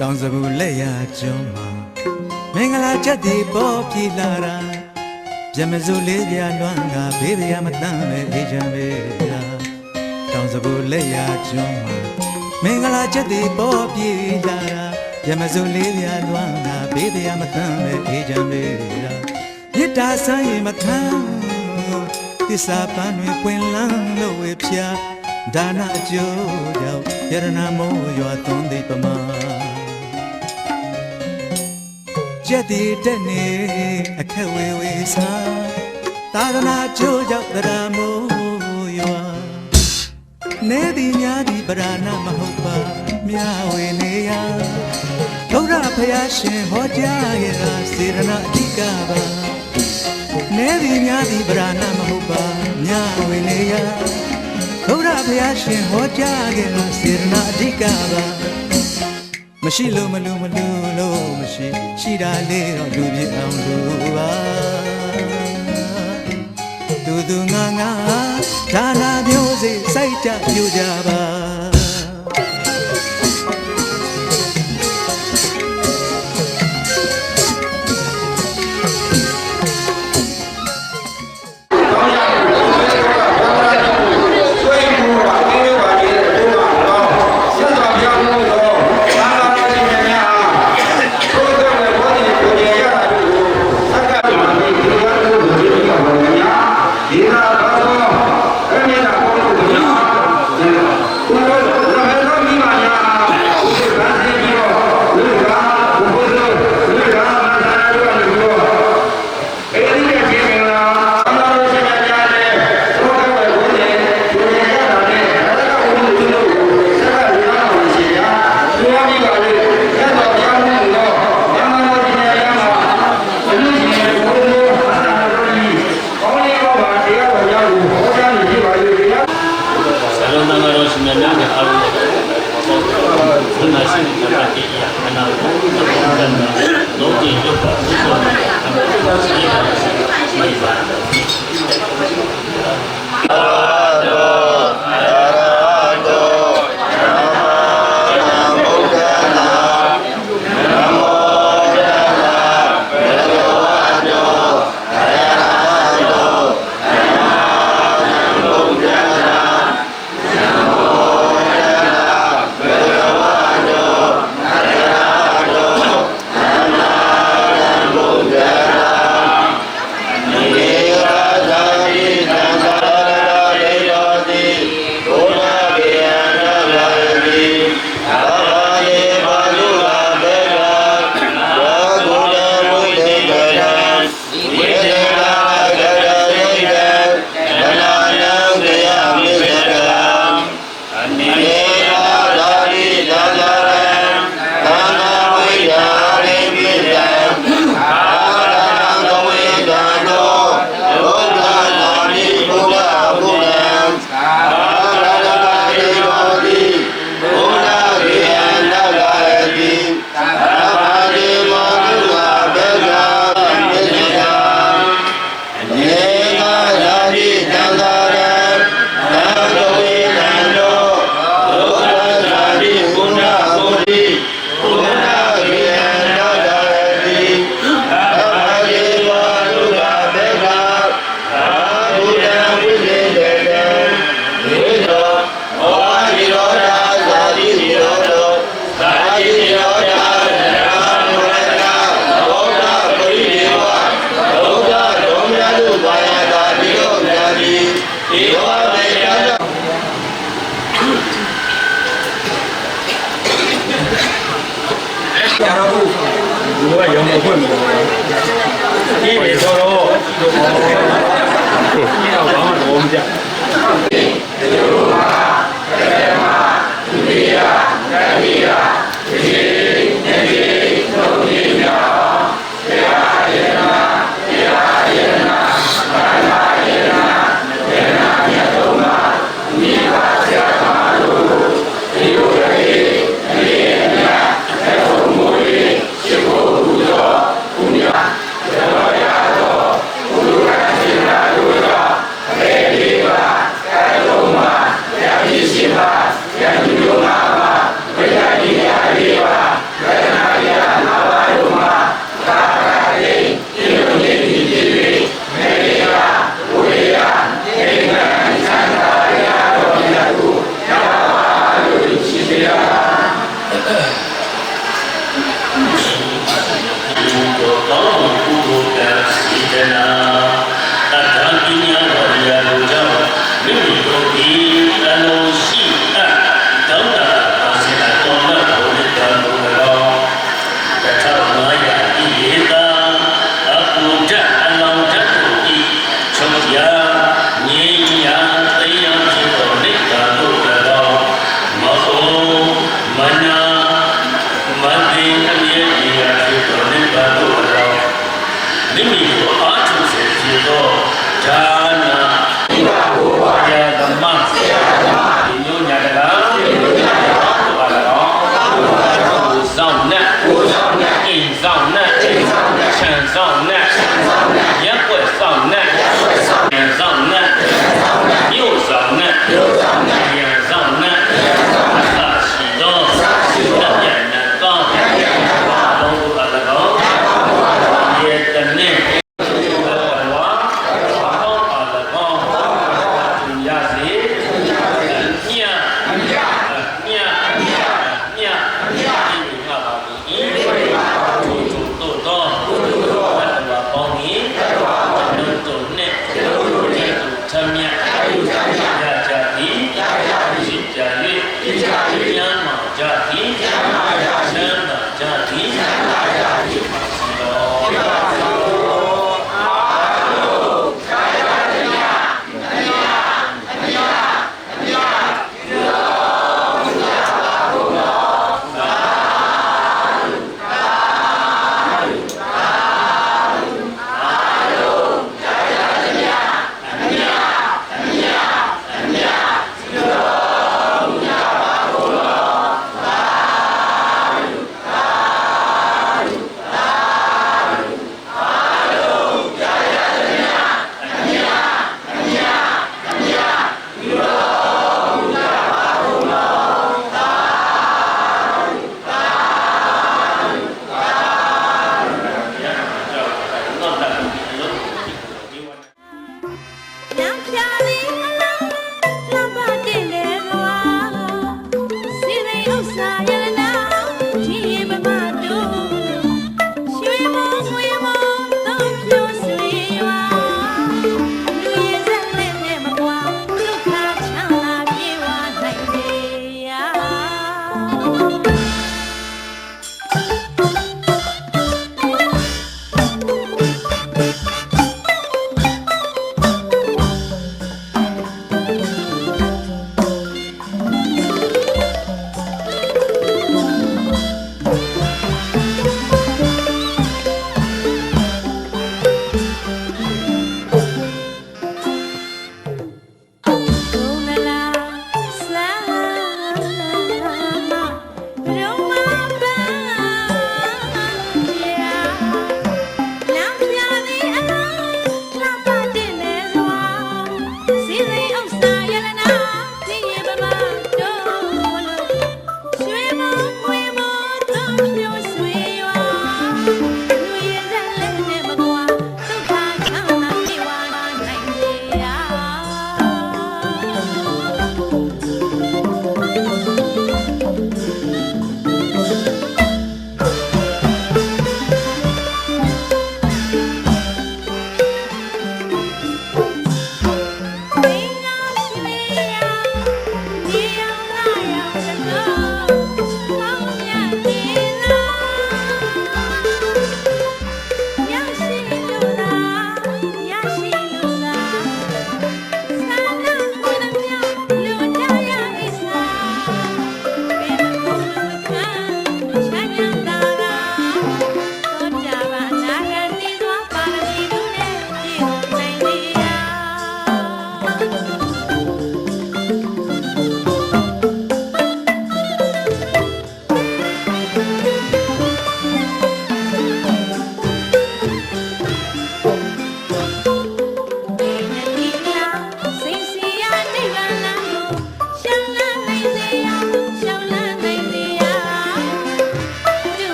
တောင်စကူလက်ရကျွန်းမှာမင်္ဂလာချက်တွေပေါ်ပြေလာတာပြမစုလေးပြလွမ်းကဘေးပြမတမ်းပဲအေးချမ်းပဲတောင်စကူလက်ရကျွန်းမှာမင်္ဂလာချက်တွေပေါ်ပြေလာတာပြမစုလေးပြလွမ်းကဘေးပြမတမ်းပဲအေးချမ်းပဲမြစ်တာဆန်းရင်မခံသစ္စာပန်းတွေပွင့်လန်းလို့ဝေဖြာဒါနအကျိုးကြောင့်ယရနာမိုးရွာသွန်းသိပမာကျက်တီတက်နေအခက်ဝေဝေစားသာသနာကျိုးကြောင့်တရားမိုးရွာနေသည်များသည်ပရာဏမဟုတ်ပါမြဝေနေရဘုရားဖယားရှင်ဟောကြားခဲ့တာစေရနာအဓိကပါနေသည်များသည်ပရာဏမဟုတ်ပါမြဝေနေရဘုရားဖယားရှင်ဟောကြားခဲ့တာစေရနာအဓိကပါမရှိလို့မလို့မရှိရှိတာလေးတော့လူပြအောင်လူပါတူငါဒါနာမျိုးစေစိုက်ကြပြကြပါYeah.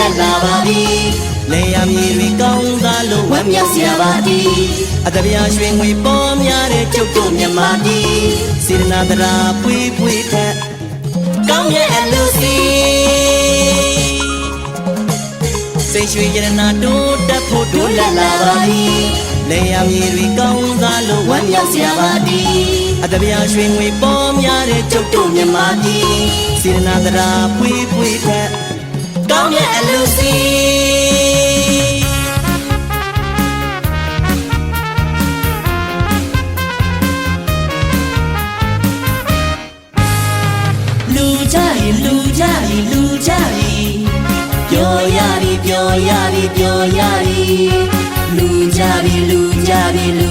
လက်လာပါသည်လေယာမြေတွေကောင်းစားလို့ဝမ်းမြောက်စရာပါသည်အတပြားရွှင်ငွေပေါ်များတဲ့ကျုပ်တို့မြမသည်စေတနာတရားပွေးပွေးထက်ကောင်းရဲ့အလူစီစိတ်ရွှေရတနာတိုးတက်ဖို့တိုးလက်လာပါသည်လေယာမြေတွေကောင်းစားလို့ဝမ်းမြောက်စရာပါသည်အတပြားရွှင်ငွေပေါ်များတဲ့ကျုပ်တို့မြမသည်စေတနာတရားပွေးပွေးထက်ကောင်းရဲ့အလူစီလူကြရင်လူကြရင်လူကြရင်ပြောရပြီပြောရပြီပြောရပြီလူကြပြီလူကြပြီလူ